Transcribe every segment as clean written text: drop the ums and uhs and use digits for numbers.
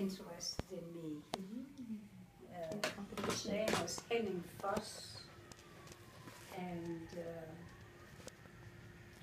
interested in me. His name was Henning Foss, and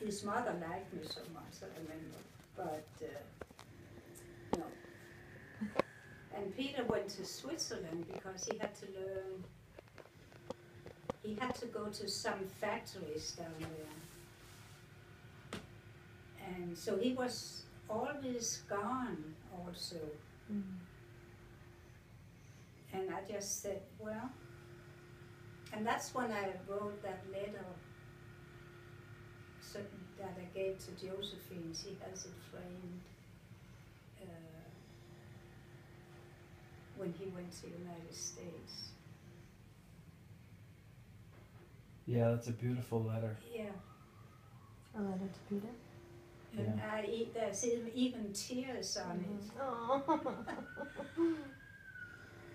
his mother liked me so much, I remember, but no. And Peter went to Switzerland because he had to learn, he had to go to some factories down there. And so he was always gone also. And I just said, well, and that's when I wrote that letter that I gave to Josephine. She has it framed when he went to the United States. Yeah, that's a beautiful letter. Yeah. A letter to Peter? And there's even tears on it.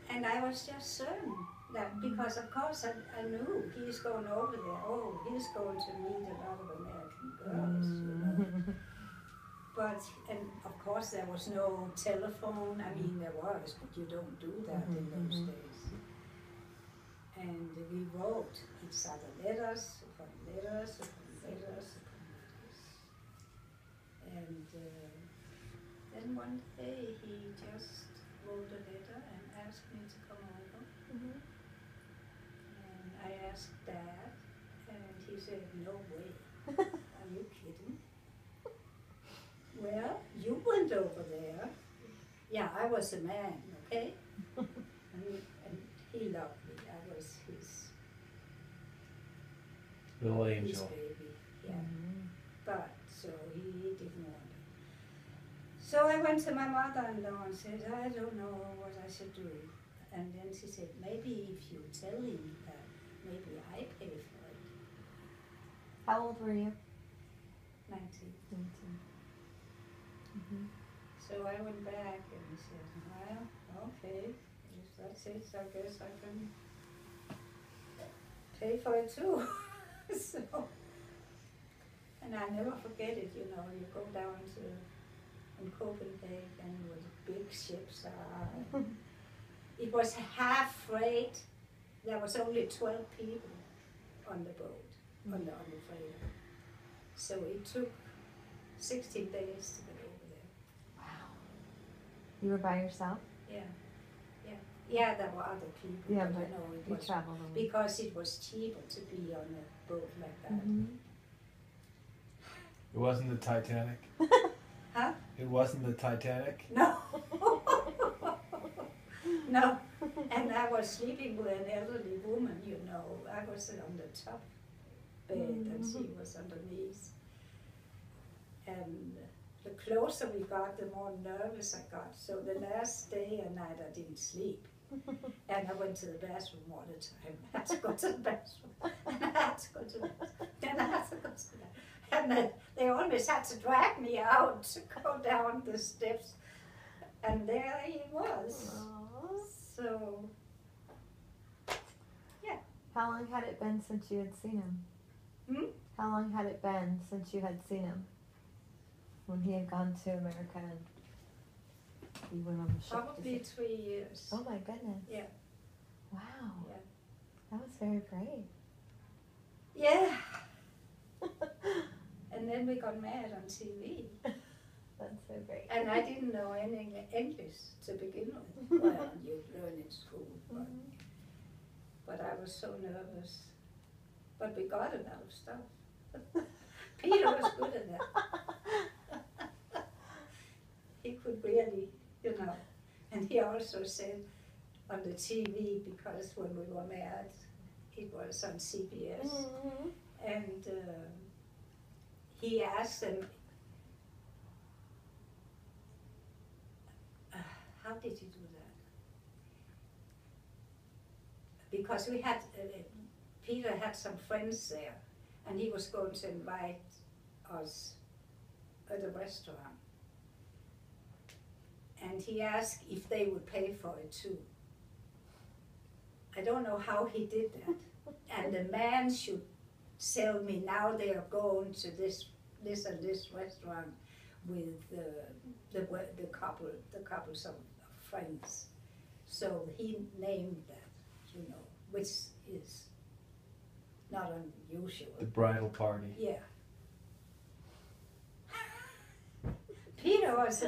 And I was just certain that, because of course I knew he's going over there. Oh, he's going to meet a lot of American girls, you know. But, and of course there was no telephone. I mean, there was, but you don't do that in those days. And we wrote each other letters upon letters upon letters upon letters. And then one day he just wrote a letter and asked me to come over. And I asked Dad, and he said, no way. Are you kidding? Well, you went over there. Yeah, I was a man, okay? And he loved me. I was his Little his angel. baby, yeah. But so he didn't want it. So I went to my mother-in-law and said, I don't know what I should do. And then she said, maybe if you tell him that, maybe I pay for it. How old were you? 19. 19. So I went back and said, well, okay, if that's it, I guess I can pay for it too. So, and I never forget it, you know, you go down to in Copenhagen where the big ships are. It was half freight. There was only 12 people on the boat, on the freighter. So it took 16 days to get over there. Wow. You were by yourself? Yeah, yeah. Yeah, there were other people, Yeah, but but I know it you was traveled alone. because it was cheaper to be on a boat like that. It wasn't the Titanic. Huh? It wasn't the Titanic. No. No. And I was sleeping with an elderly woman, you know. I was on the top bed and she was underneath. And the closer we got, the more nervous I got. So the last day and night I didn't sleep. And I went to the bathroom all the time. I had to go to the bathroom. And I had to go to the bathroom. Then I had to go to the bathroom. And they always had to drag me out to go down the steps. And there he was. Aww. So, yeah. How long had it been since you had seen him? How long had it been since you had seen him? When he had gone to America and you went on the ship? Probably 3 years. Oh my goodness. Yeah. Wow. Yeah. That was very brave. Yeah. And then we got married on TV. That's so great. And I didn't know any English to begin with. Well, you learn in school, but I was so nervous. But we got a lot of stuff. Peter was good at that. He could really, you know. And he also said on the TV, because when we were married, it was on CBS. And he asked them, how did he do that? Because we had, Peter had some friends there, and he was going to invite us at a restaurant. And he asked if they would pay for it too. I don't know how he did that. And the man should tell me, now they are going to this and this restaurant with the couples of friends. So he named that, which is not unusual. The bridal party. Yeah. Peter was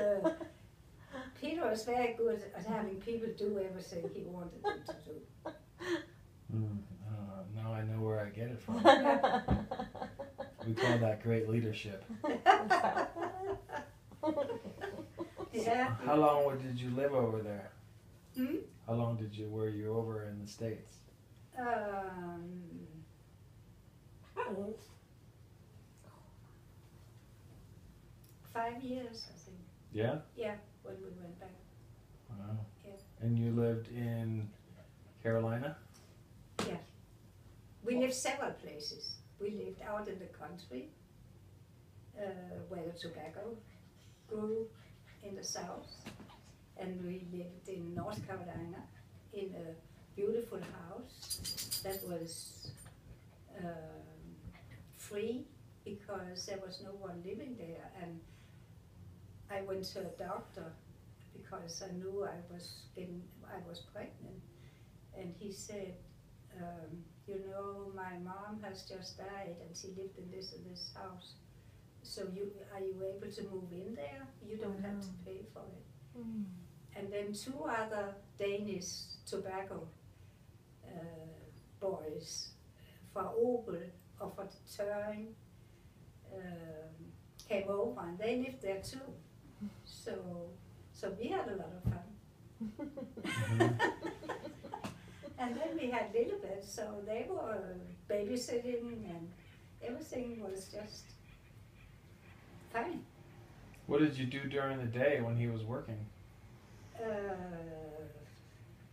very good at having people do everything he wanted them to do. Now I know where I get it from. We call that great leadership. Yeah. How long did you live over there? How long were you over in the States? 5 years, I think. Yeah? Yeah, when we went back. Wow. Yeah. And you lived in Carolina? Yeah. We lived several places. We lived out in the country, where the tobacco grew in the south. And we lived in North Carolina in a beautiful house that was free because there was no one living there. And I went to a doctor because I knew I was pregnant. And he said, my mom has just died and she lived in this house. So are you able to move in there? You don't have to pay for it. And then 2 other Danish tobacco boys for Opel or for Tøring came over and they lived there too. So we had a lot of fun. And then we had Lillebeth, so they were babysitting and everything was just fine. What did you do during the day when he was working?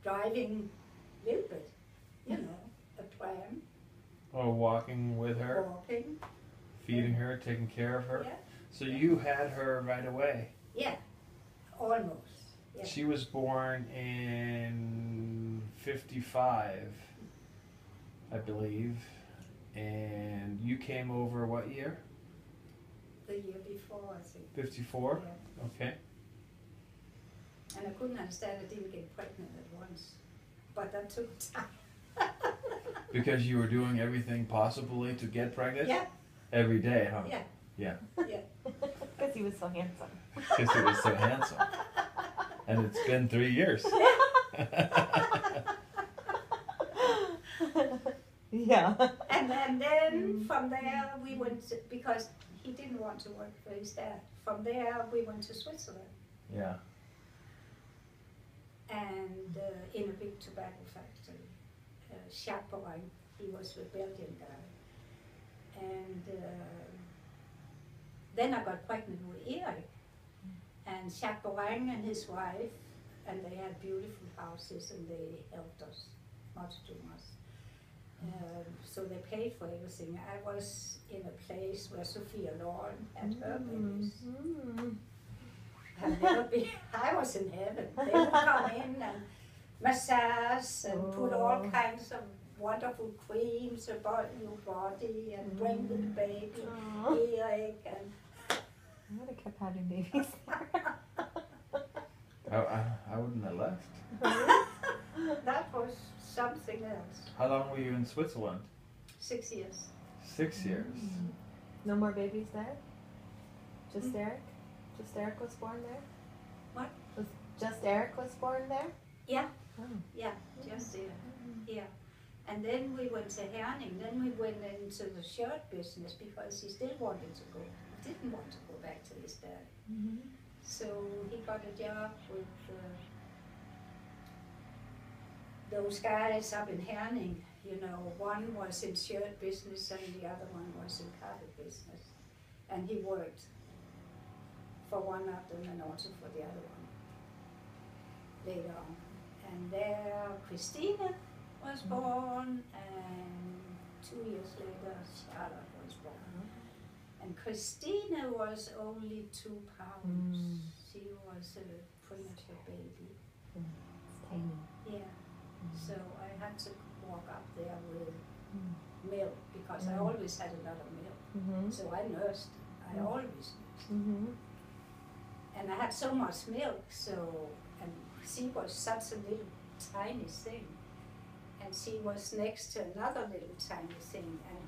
Driving Lillebeth, a pram. Or walking with her? Walking. Feeding her, taking care of her? Yeah. So you had her right away? Yeah, almost. Yeah. She was born in 55, I believe. And you came over what year? The year before, I think. 54? Yeah. Okay. And I couldn't understand I didn't get pregnant at once. But that took time. Because you were doing everything possibly to get pregnant? Yeah. Every day, huh? Yeah. Yeah. Yeah. Because he was so handsome. Because he was so handsome. And it's been 3 years. Yeah. And then from there we went to, because he didn't want to work for his dad. From there we went to Switzerland. Yeah. And in a big tobacco factory. Jacques Borin, he was a Belgian guy. And then I got pregnant with Erik. And Jacques Borin and his wife, and they had beautiful houses and they helped us much too much. So they paid for everything. I was in a place where Sophia Loren had her babies. I was in heaven. They would come in and massage and put all kinds of wonderful creams about your body and bring the baby, Erik, and I would have kept having babies. I wouldn't have left. that was something else. How long were you in Switzerland? 6 years. 6 years. No more babies there? Just Erik? Just Erik was born there? What? Was just Erik was born there? Yeah. Oh. Yeah, just there. Yeah. And then we went to Herning. Then we went into the shirt business because he still wanted to go. He didn't want to go back to his dad. So he got a job with those guys up in Herning. One was in shirt business and the other one was in carpet business. And he worked for one of them and also for the other one later on. And there Christina was born, and 2 years later Charlotte was born. And Christina was only 2 pounds. She was a premature baby. It's tiny. Yeah. So I had to walk up there with milk because I always had a lot of milk. So I nursed. I always nursed. And I had so much milk, and she was such a little tiny thing. And she was next to another little tiny thing. And